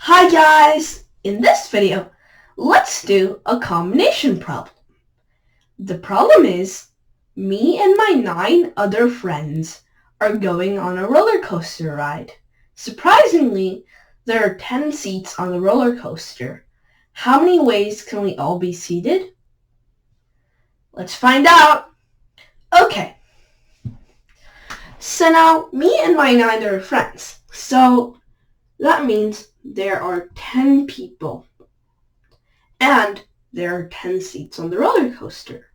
Hi guys! In this video, let's do a combination problem. The problem is, me and my 9 other friends are going on a roller coaster ride. Surprisingly, there are 10 seats on the roller coaster. How many ways can we all be seated? Let's find out! Okay, so now me and my 9 other friends. So that means there are 10 people. And there are 10 seats on the roller coaster.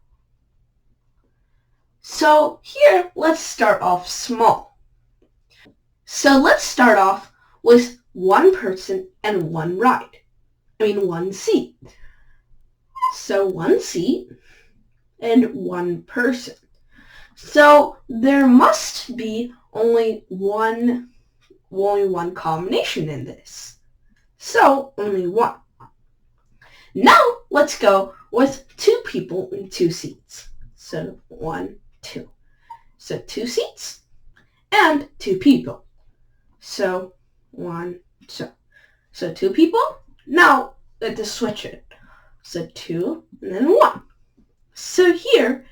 So here, let's start off small. So let's start off with one person and one one seat. So one seat and one person. So there must be only one combination in this. So only one. Now let's go with 2 people and 2 seats. So 1, 2. So 2 seats and 2 people. So 1, 2. So 2 people. Now let's switch it. So 2 and then 1. So here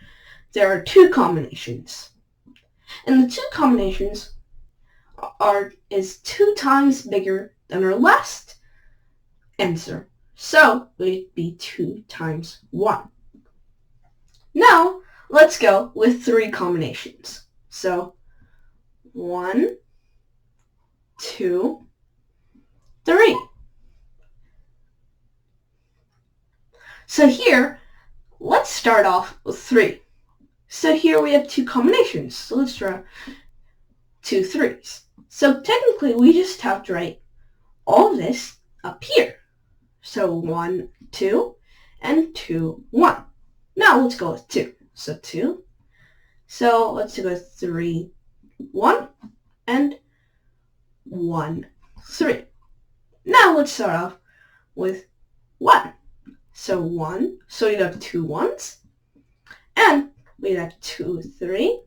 there are 2 combinations. And the 2 combinations is 2 times bigger than our last answer. So it would be 2 times 1. Now let's go with 3 combinations. So 1, 2, 3. So here, let's start off with 3. So here we have 2 combinations. So let's draw 2 3s. So technically we just have to write all of this up here. So 1, 2, and 2, 1. Now let's go with 2. So 2. So let's go with 3, 1, and 1, 3. Now let's start off with 1. So 1. So you'd have 2 1s. And we'd have 2, 3,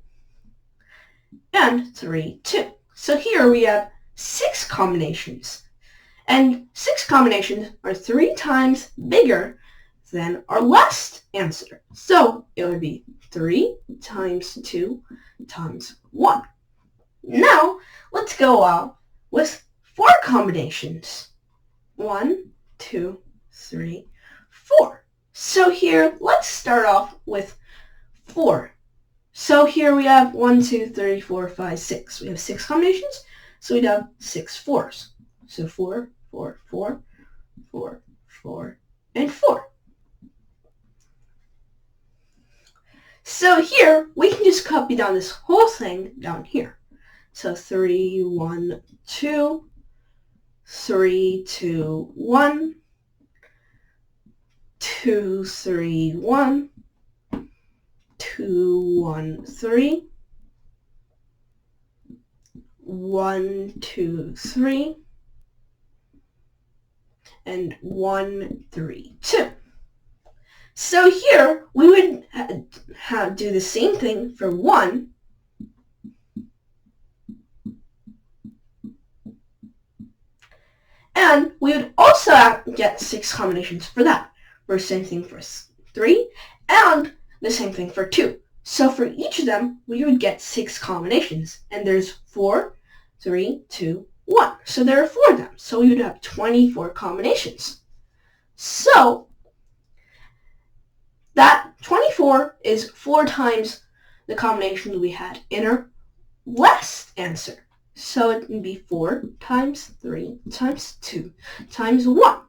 and 3, 2. So here we have 6 combinations. And 6 combinations are 3 times bigger than our last answer. So it would be 3 times 2 times 1. Now let's go out with 4 combinations. 1, 2, 3, 4. So here, let's start off with 4. So here we have 1, 2, 3, 4, 5, 6. We have 6 combinations, so we'd have 6 4s. So 4, 4, 4, 4, 4, and 4. So here, we can just copy down this whole thing down here. So 3, 1, 2, 3, 2, 1, 2, 3, 1, 2, 1, 3, 1, 2, 3, and 1, 3, 2. So here we would do the same thing for 1. And we would also get 6 combinations for that. For the same thing for 3 and the same thing for 2. So for each of them, we would get 6 combinations. And there's 4, 3, 2, 1. So there are 4 of them. So we would have 24 combinations. So that 24 is 4 times the combinations we had in our last answer. So it would be 4 times 3 times 2 times 1.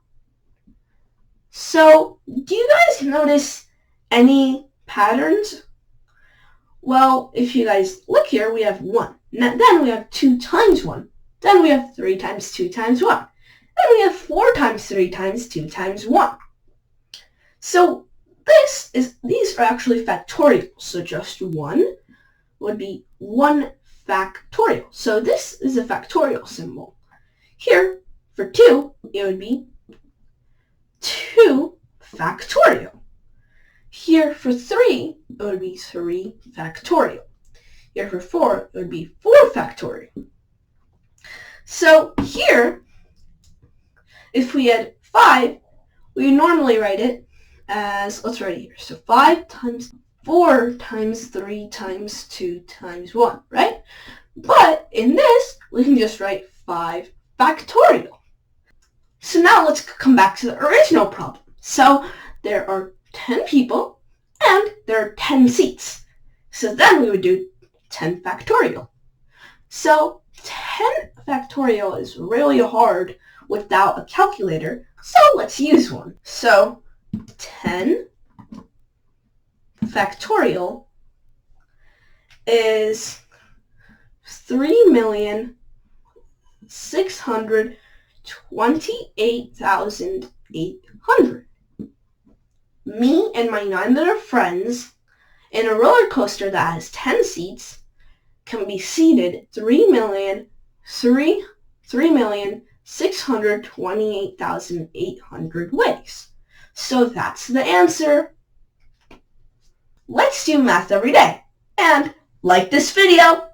So do you guys notice any patterns? Well, if you guys look here, we have 1. Then we have 2 times 1. Then we have 3 times 2 times 1. Then we have 4 times 3 times 2 times 1. So these are actually factorials. So just 1 would be 1 factorial. So this is a factorial symbol. Here, for 2, it would be 2 factorial. Here for 3, it would be 3 factorial. Here for 4, it would be 4 factorial. So here, if we had 5, we normally write it as, let's write it here. So 5 times 4 times 3 times 2 times 1, right? But in this, we can just write 5 factorial. So now let's come back to the original problem. So there are 10 people and there are 10 seats. So then we would do 10 factorial. So 10 factorial is really hard without a calculator, so let's use one. So 10 factorial is 3,628,800. Me and my 9 other friends in a roller coaster that has 10 seats can be seated 3,628,800 ways. So that's the answer. Let's do math every day. And like this video.